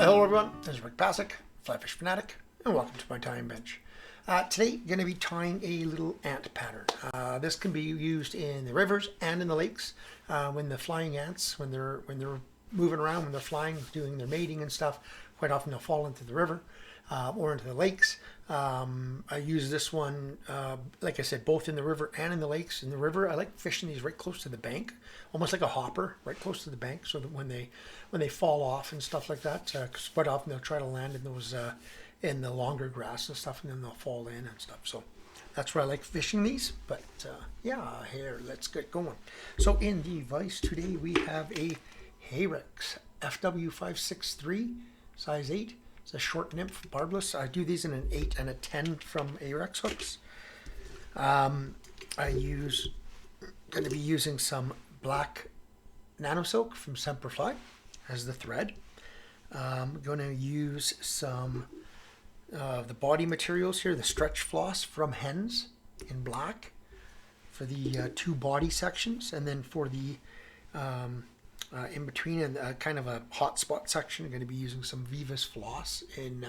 Hello everyone, this is Passek, FlyFish Fanatic, and welcome to my tying bench. Today, I'm going to be tying a little ant pattern. This can be used in the rivers and in the lakes when the flying ants, when they're moving around, when they're flying, doing their mating and stuff. Quite often they'll fall into the river or into the lakes. I use this one, like I said, both in the river and in the lakes. In the river, I like fishing these right close to the bank, almost like a hopper, right close to the bank, so that when they fall off and stuff like that, because quite often they'll try to land in those in the longer grass and stuff, and then they'll fall in and stuff. So that's where I like fishing these. But yeah, here, let's get going. So in the vise today, we have a Ahrex FW563, size 8. It's a short nymph barbless. I do these in an 8 and a 10 from Ahrex hooks. Going to be using some black NanoSilk from Semperfli as the thread. I'm going to use some of the body materials here, the stretch floss from Hends in black for the two body sections, and then for the in between and kind of a hot spot section, I'm going to be using some Vevuus floss in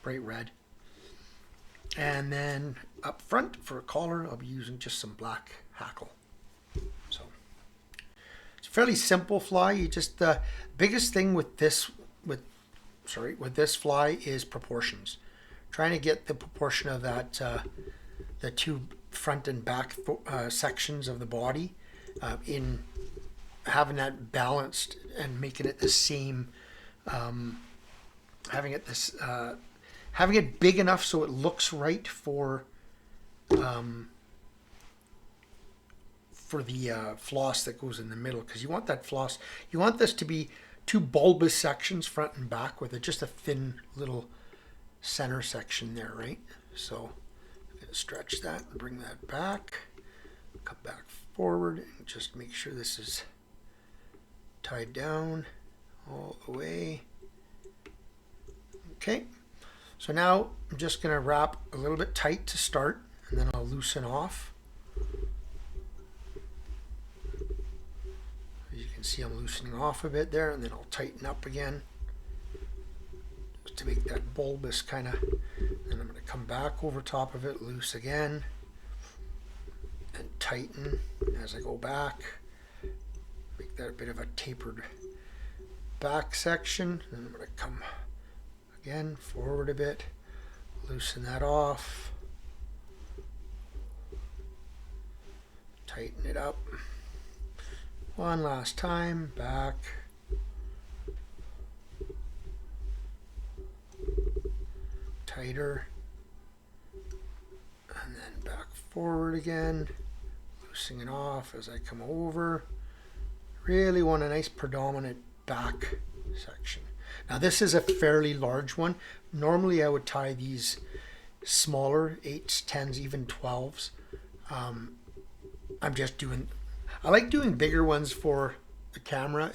bright red. And then up front for a collar, I'll be using just some black hackle. So it's a fairly simple fly. You just the biggest thing with this fly is proportions. Trying to get the proportion of that the two front and back sections of the body in having that balanced and making it the same, having it big enough so it looks right for the floss that goes in the middle, because you want that floss, you want this to be two bulbous sections front and back with just a thin little center section there, right? So I'm going to stretch that and bring that back, come back forward, and just make sure this is tied down all the way. Okay, so now I'm just going to wrap a little bit tight to start, and then I'll loosen off. As you can see, I'm loosening off a bit there, and then I'll tighten up again just to make that bulbous kind of. Then I'm going to come back over top of it, loose again, and tighten as I go back. Make that a bit of a tapered back section. Then I'm going to come again forward a bit, loosen that off, tighten it up. One last time, back, tighter, and then back forward again, loosening it off as I come over. Really want a nice predominant back section. Now this is a fairly large one. Normally I would tie these smaller 8s, 10s, even 12s. I like doing bigger ones for the camera.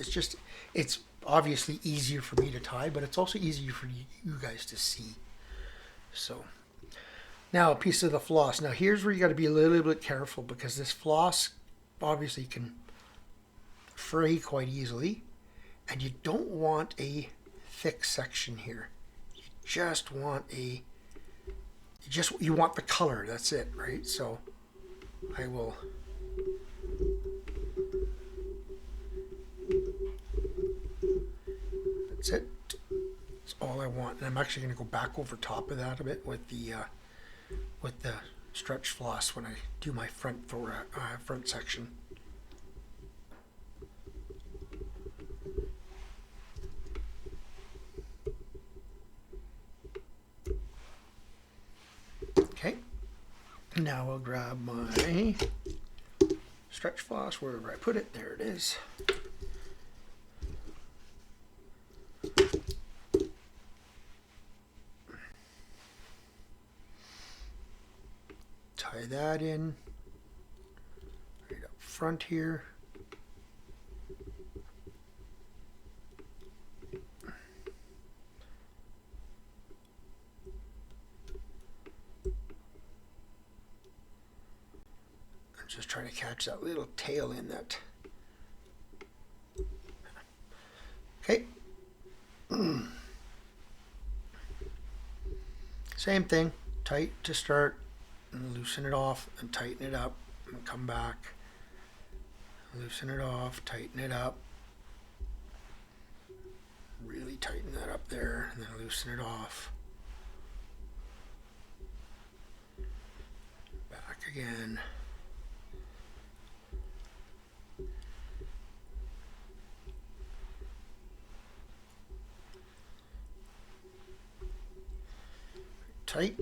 It's obviously easier for me to tie, but it's also easier for you guys to see. So now a piece of the floss. Now here's where you got to be a little bit careful, because this floss obviously can fray quite easily, and you don't want a thick section here. You just want you want the color. That's it, right? So I will that's it. That's all I want. And I'm actually going to go back over top of that a bit with the stretch floss when I do my front section. Okay, now I'll grab my stretch floss wherever I put it. There it is. Tie that in right up front here. Just trying to catch that little tail in that. Okay. Same thing, tight to start, and loosen it off, and tighten it up, and come back. Loosen it off, tighten it up. Really tighten that up there, and then loosen it off. Back again. Tight.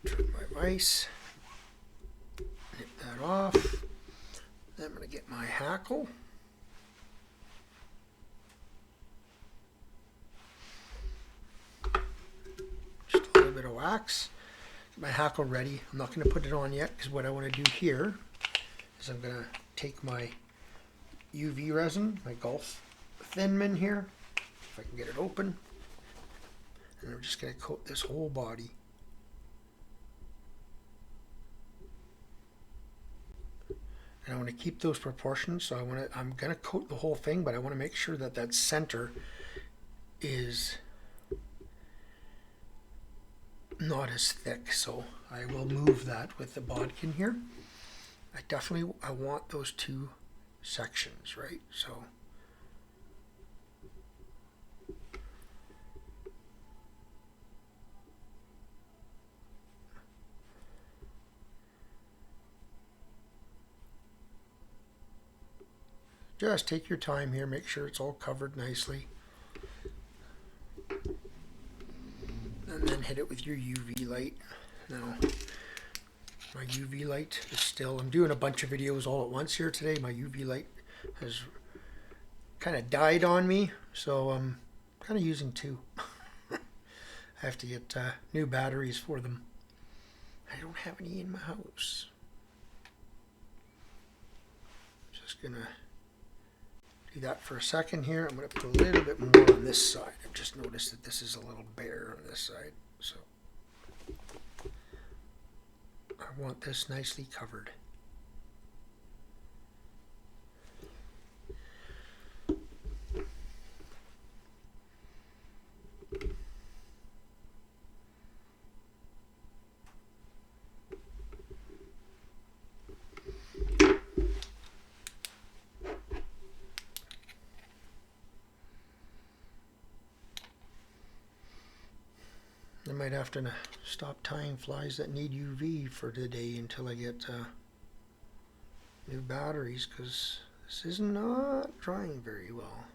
Turn my vise. Nip that off. Then I'm going to get my hackle. Just a little bit of wax. Get my hackle ready. I'm not going to put it on yet because what I want to do here is I'm going to take my UV resin, my Gulf Thinman here, if I can get it open, and I'm just going to coat this whole body. And I want to keep those proportions, so I'm going to coat the whole thing, but I want to make sure that that center is not as thick, so I will move that with the bodkin here. I want those two sections, right? So just take your time here, make sure it's all covered nicely. And then hit it with your UV light. Now, my UV light is still, I'm doing a bunch of videos all at once here today. My UV light has kind of died on me, so I'm kind of using two. I have to get new batteries for them. I don't have any in my house. Just gonna do that for a second here. I'm going to put a little bit more on this side. I've just noticed that this is a little bare on this side, so I want this nicely covered. I might have to stop tying flies that need UV for today until I get new batteries, because this is not drying very well.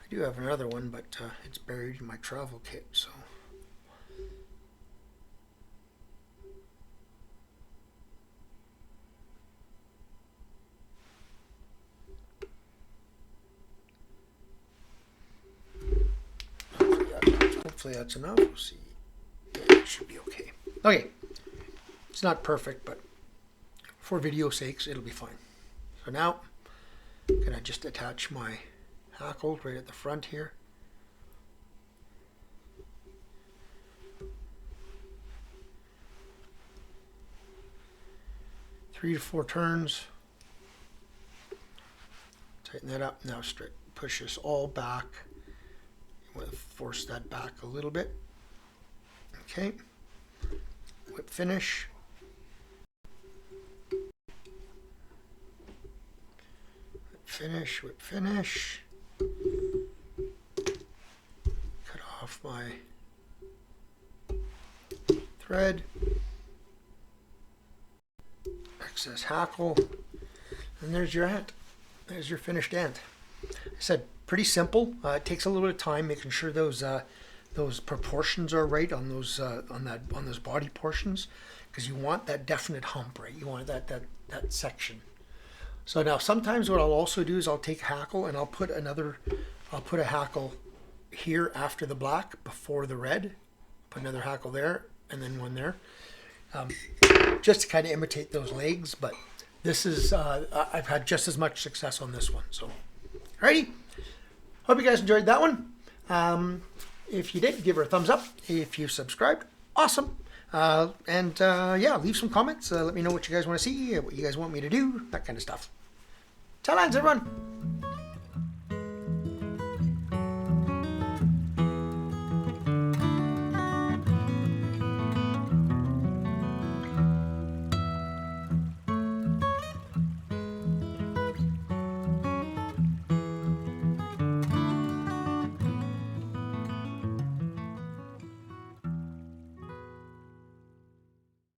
I do have another one, but it's buried in my travel kit, so. Hopefully that's enough. We'll see. Yeah, it should be okay. Okay. It's not perfect, but for video sakes, it'll be fine. So now, I'm going to just attach my hackle right at the front here. Three to four turns. Tighten that up. Now straight. Push this all back. I'm going to force that back a little bit. Okay. Whip finish. Whip finish, whip finish. Cut off my thread. Excess hackle. And there's your ant. There's your finished ant. I said pretty simple. It takes a little bit of time making sure those proportions are right on those on those body portions, because you want that definite hump, right? You want that section. So now sometimes what I'll also do is I'll take hackle and I'll put a hackle here after the black before the red. Put another hackle there and then one there, just to kind of imitate those legs. But this is I've had just as much success on this one. So, alrighty. Hope you guys enjoyed that one. If you did, give her a thumbs up. If you subscribed, awesome. Yeah, leave some comments. Let me know what you guys want to see, what you guys want me to do, that kind of stuff. Tell hands, everyone.